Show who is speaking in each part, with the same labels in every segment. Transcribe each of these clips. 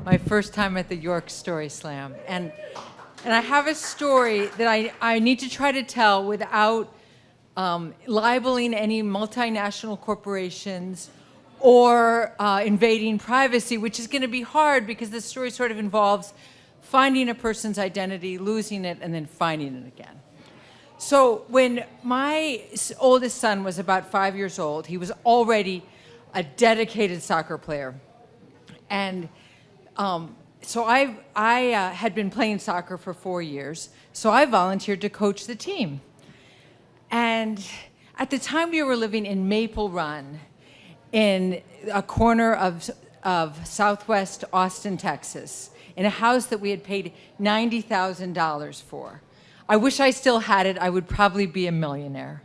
Speaker 1: my first time at the York Story Slam. And I have a story that I need to try to tell without libeling any multinational corporations or invading privacy, which is going to be hard because the story sort of involves finding a person's identity, losing it, and then finding it again. So when my oldest son was about 5 years old, he was already a dedicated soccer player. And so I had been playing soccer for 4 years, so I volunteered to coach the team. And at the time, we were living in Maple Run, in a corner of southwest Austin, Texas, in a house that we had paid $90,000 for. I wish I still had it. I would probably be a millionaire.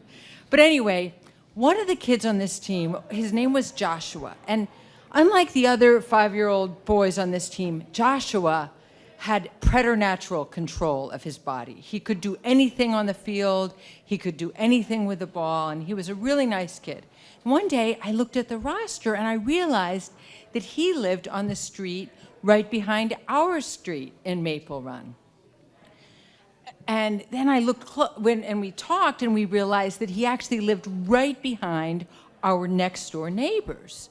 Speaker 1: But anyway, one of the kids on this team, his name was Joshua. And unlike the other 5-year-old boys on this team, Joshua had preternatural control of his body. He could do anything on the field. He could do anything with the ball. And he was a really nice kid. One day, I looked at the roster and I realized that he lived on the street right behind our street in Maple Run. And then I looked, and we talked, and we realized that he actually lived right behind our next-door neighbors.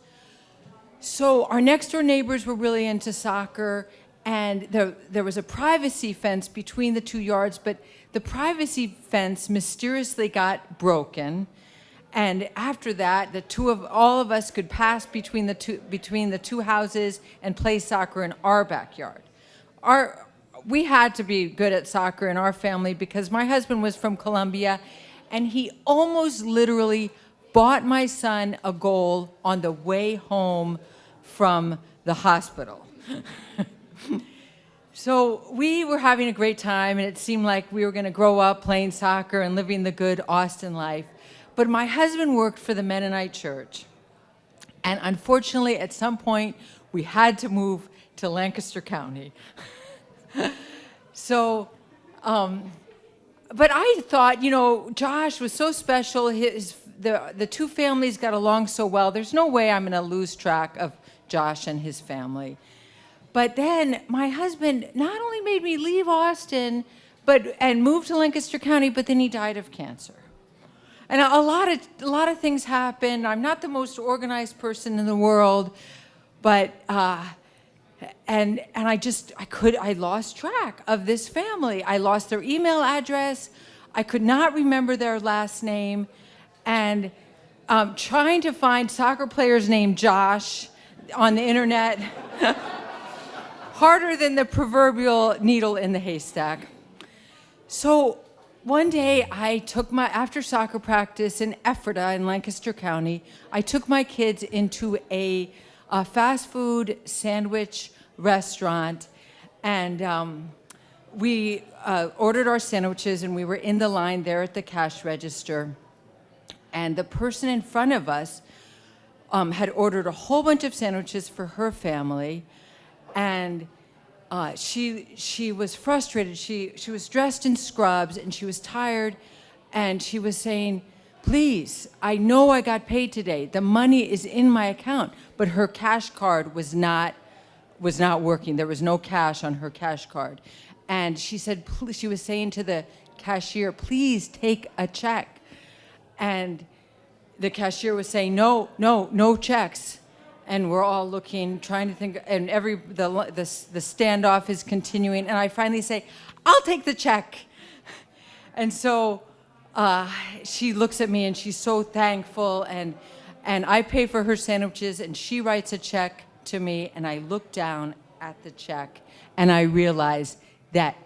Speaker 1: So our next-door neighbors were really into soccer, and there was a privacy fence between the 2 yards, but the privacy fence mysteriously got broken. And after that, all of us could pass between the two houses and play soccer in our backyard. We had to be good at soccer in our family because my husband was from Colombia, and he almost literally bought my son a goal on the way home from the hospital. So we were having a great time, and it seemed like we were going to grow up playing soccer and living the good Austin life. But my husband worked for the Mennonite church. And unfortunately, at some point, we had to move to Lancaster County. So, but I thought, Josh was so special. The two families got along so well. There's no way I'm going to lose track of Josh and his family. But then my husband not only made me leave Austin, and move to Lancaster County, but then he died of cancer. And a lot of things happened. I'm not the most organized person in the world, but I lost track of this family. I lost their email address. I could not remember their last name, and trying to find soccer players named Josh on the internet, harder than the proverbial needle in the haystack. So one day, after soccer practice in Ephrata in Lancaster County, I took my kids into a fast food sandwich restaurant, and we ordered our sandwiches, and we were in the line there at the cash register. And the person in front of us had ordered a whole bunch of sandwiches for her family, and she was frustrated. She was dressed in scrubs, and she was tired, and she was saying, "Please, I know I got paid today. The money is in my account," but her cash card was not working. There was no cash on her cash card. And she was saying to the cashier, "Please take a check." And the cashier was saying, no checks. And we're all looking, trying to think, and the standoff is continuing. And I finally say, "I'll take the check." And so she looks at me, and she's so thankful. And I pay for her sandwiches, and she writes a check to me. And I look down at the check, and I realize that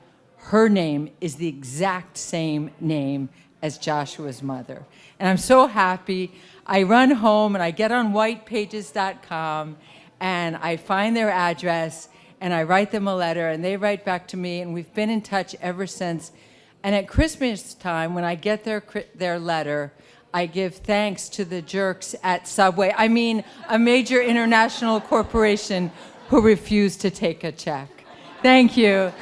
Speaker 1: her name is the exact same name as Joshua's mother. And I'm so happy. I run home, and I get on whitepages.com, and I find their address, and I write them a letter, and they write back to me, and we've been in touch ever since. And at Christmas time, when I get their letter, I give thanks to the jerks at Subway. I mean, a major international corporation who refused to take a check. Thank you.